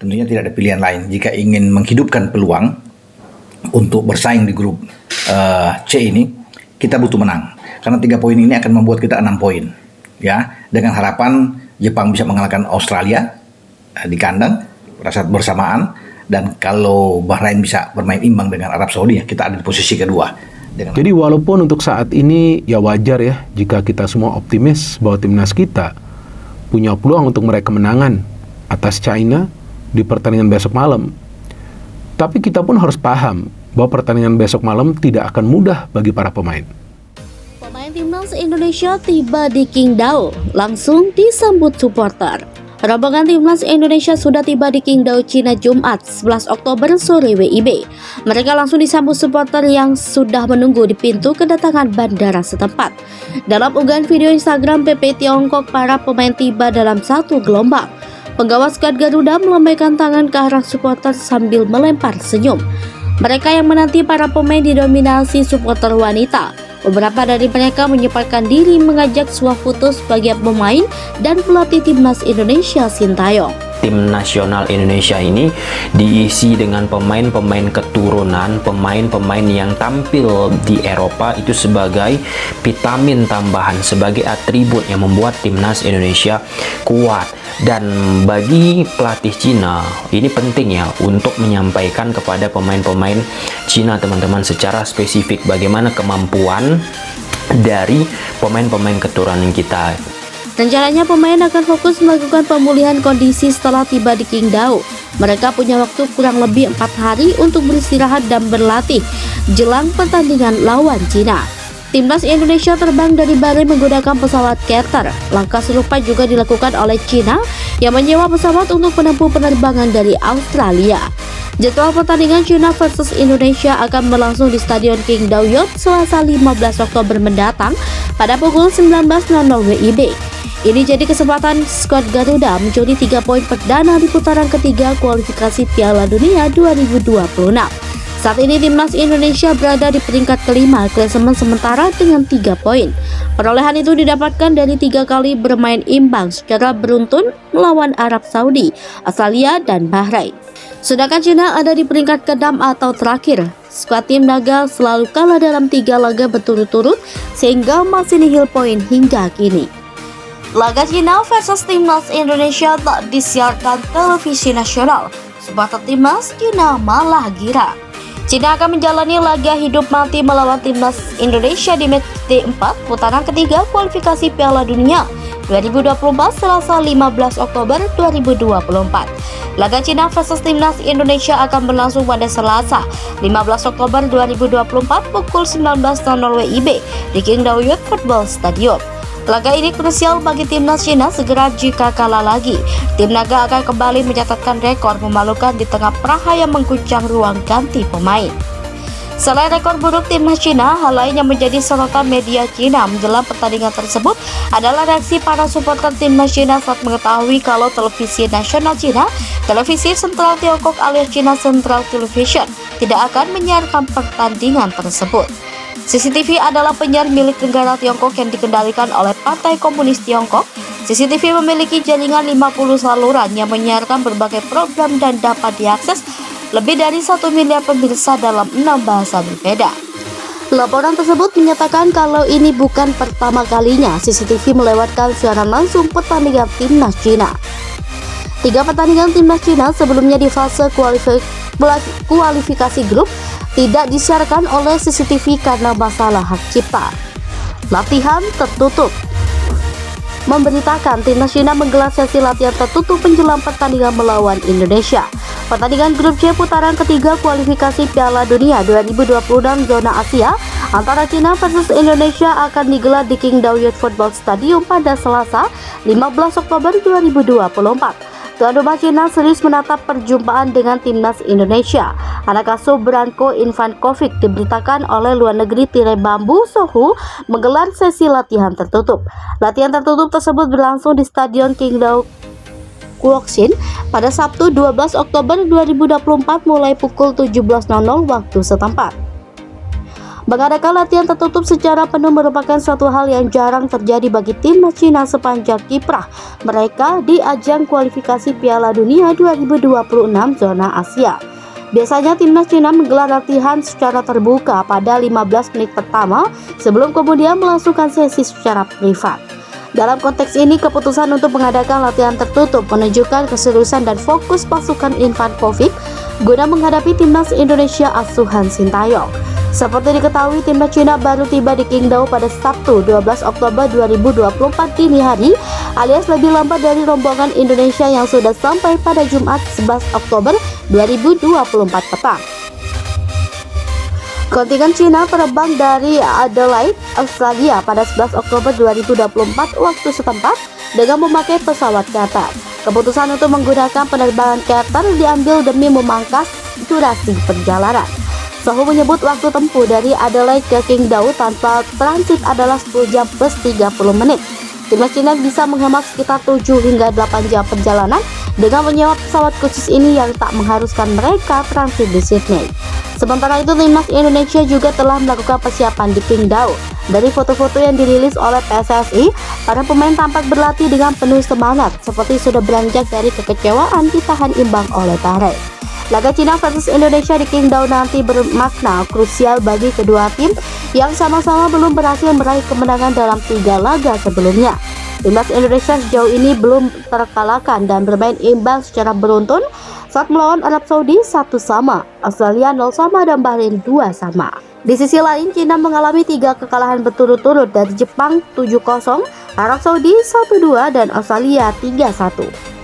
tentunya tidak ada pilihan lain. Jika ingin menghidupkan peluang untuk bersaing di grup C ini, kita butuh menang. Karena 3 poin ini akan membuat kita 6 poin. Ya, dengan harapan Jepang bisa mengalahkan Australia di kandang pada saat bersamaan, dan kalau Bahrain bisa bermain imbang dengan Arab Saudi, ya, kita ada di posisi kedua. Jadi walaupun untuk saat ini ya wajar ya jika kita semua optimis bahwa timnas kita punya peluang untuk meraih kemenangan atas China di pertandingan besok malam. Tapi kita pun harus paham bahwa pertandingan besok malam tidak akan mudah bagi para pemain. Pemain timnas Indonesia tiba di Qingdao, langsung disambut supporter. Rombongan timnas Indonesia sudah tiba di Qingdao, Cina Jumat 11 Oktober sore WIB. Mereka langsung disambut supporter yang sudah menunggu di pintu kedatangan bandara setempat. Dalam unggahan video Instagram PP Tiongkok, para pemain tiba dalam satu gelombang. Penggawa skuad Garuda melambaikan tangan ke arah supporter sambil melempar senyum. Mereka yang menanti para pemain didominasi supporter wanita. Beberapa dari mereka menyempatkan diri mengajak suah foto sebagai pemain dan pelatih timnas Indonesia Sintayong. Tim nasional Indonesia ini diisi dengan pemain-pemain keturunan, pemain-pemain yang tampil di Eropa itu sebagai vitamin tambahan, sebagai atribut yang membuat timnas Indonesia kuat. Dan bagi pelatih Cina ini penting ya untuk menyampaikan kepada pemain-pemain Cina, teman-teman, secara spesifik bagaimana kemampuan dari pemain-pemain keturunan kita. Rencananya pemain akan fokus melakukan pemulihan kondisi setelah tiba di Qingdao. Mereka punya waktu kurang lebih 4 hari untuk beristirahat dan berlatih jelang pertandingan lawan Cina. Timnas Indonesia terbang dari Bahrain menggunakan pesawat charter. Langkah serupa juga dilakukan oleh Cina yang menyewa pesawat untuk menempuh penerbangan dari Australia. Jadwal pertandingan Cina versus Indonesia akan berlangsung di Stadion Qingdao Yacht Selasa 15 Oktober mendatang pada pukul 19.00 WIB. Ini jadi kesempatan skuad Garuda mencuri 3 poin perdana di putaran ketiga kualifikasi Piala Dunia 2026. Saat ini timnas Indonesia berada di peringkat kelima klasemen sementara dengan 3 poin. Perolehan itu didapatkan dari 3 kali bermain imbang secara beruntun melawan Arab Saudi, Australia, dan Bahrain. Sedangkan Cina ada di peringkat ke-6 atau terakhir. Skuad tim naga selalu kalah dalam 3 laga berturut-turut sehingga masih nihil poin hingga kini. Laga Cina versus timnas Indonesia tak disiarkan televisi nasional. Supporter timnas Cina malah gira. Cina akan menjalani laga hidup mati melawan timnas Indonesia di match 4 putaran ketiga kualifikasi Piala Dunia 2024 Selasa 15 Oktober 2024. Laga Cina versus timnas Indonesia akan berlangsung pada Selasa 15 Oktober 2024 pukul 19.00 WIB di Qingdao Youth Football Stadium. Laga ini krusial bagi timnas Cina segera jika kalah lagi. Tim naga akan kembali mencatatkan rekor memalukan di tengah praha yang mengguncang ruang ganti pemain. Selain rekor buruk timnas Cina, hal lain yang menjadi sorotan media Cina menjelang pertandingan tersebut adalah reaksi para supporter timnas Cina saat mengetahui kalau televisi nasional Cina, televisi sentral Tiongkok alias China Central Television, tidak akan menyiarkan pertandingan tersebut. CCTV adalah penyiar milik negara Tiongkok yang dikendalikan oleh Partai Komunis Tiongkok. CCTV memiliki jaringan 50 saluran yang menyiarkan berbagai program dan dapat diakses lebih dari 1 miliar pemirsa dalam 6 bahasa berbeda. Laporan tersebut menyatakan kalau ini bukan pertama kalinya CCTV melewatkan siaran langsung pertandingan timnas Cina. 3 pertandingan timnas Cina sebelumnya di fase kualifikasi grup tidak disiarkan oleh CCTV karena masalah hak cipta. Latihan tertutup. Memberitakan timnas Cina menggelar sesi latihan tertutup menjelang pertandingan melawan Indonesia. Pertandingan grup C putaran ketiga kualifikasi Piala Dunia 2026 zona Asia antara Cina versus Indonesia akan digelar di Qingdao Youth Football Stadium pada Selasa 15 Oktober 2024. Tuan rumah Cina serius menatap perjumpaan dengan timnas Indonesia. Anak asuh Branko Ivankovic diberitakan oleh luar negeri tirai bambu Sohu menggelar sesi latihan tertutup. Latihan tertutup tersebut berlangsung di Stadion Qingdao Kuoxin pada Sabtu 12 Oktober 2024 mulai pukul 17.00 waktu setempat. Mengadakan latihan tertutup secara penuh merupakan suatu hal yang jarang terjadi bagi timnas Cina sepanjang kiprah mereka di ajang kualifikasi Piala Dunia 2026 zona Asia. Biasanya timnas Cina menggelar latihan secara terbuka pada 15 menit pertama sebelum kemudian melangsungkan sesi secara privat. Dalam konteks ini, keputusan untuk mengadakan latihan tertutup menunjukkan keseriusan dan fokus pasukan Ivankov guna menghadapi timnas Indonesia asuhan Sintayong. Seperti diketahui, timnas Cina baru tiba di Qingdao pada Sabtu 12 Oktober 2024 dini hari, alias lebih lambat dari rombongan Indonesia yang sudah sampai pada Jumat 11 Oktober 2024 petang. Kontingen Cina terbang dari Adelaide, Australia pada 11 Oktober 2024 waktu setempat dengan memakai pesawat charter. Keputusan untuk menggunakan penerbangan charter diambil demi memangkas durasi perjalanan. Sohu menyebut waktu tempuh dari Adelaide ke Qingdao tanpa transit adalah 10 jam plus 30 menit. Timnas Cina bisa menghemat sekitar 7 hingga 8 jam perjalanan dengan menyewa pesawat khusus ini yang tak mengharuskan mereka transit di Sydney. Sementara itu, timnas Indonesia juga telah melakukan persiapan di Qingdao. Dari foto-foto yang dirilis oleh PSSI, para pemain tampak berlatih dengan penuh semangat, seperti sudah beranjak dari kekecewaan ditahan imbang oleh Bahrain. Laga Cina versus Indonesia di Qingdao nanti bermakna krusial bagi kedua tim yang sama-sama belum berhasil meraih kemenangan dalam 3 laga sebelumnya. Timnas Indonesia sejauh ini belum terkalahkan dan bermain imbang secara beruntun saat melawan Arab Saudi 1-1, Australia 0-1 dan Bahrain 2-1. Di sisi lain, Cina mengalami 3 kekalahan berturut-turut dari Jepang 7-0, Arab Saudi 1-2 dan Australia 3-1.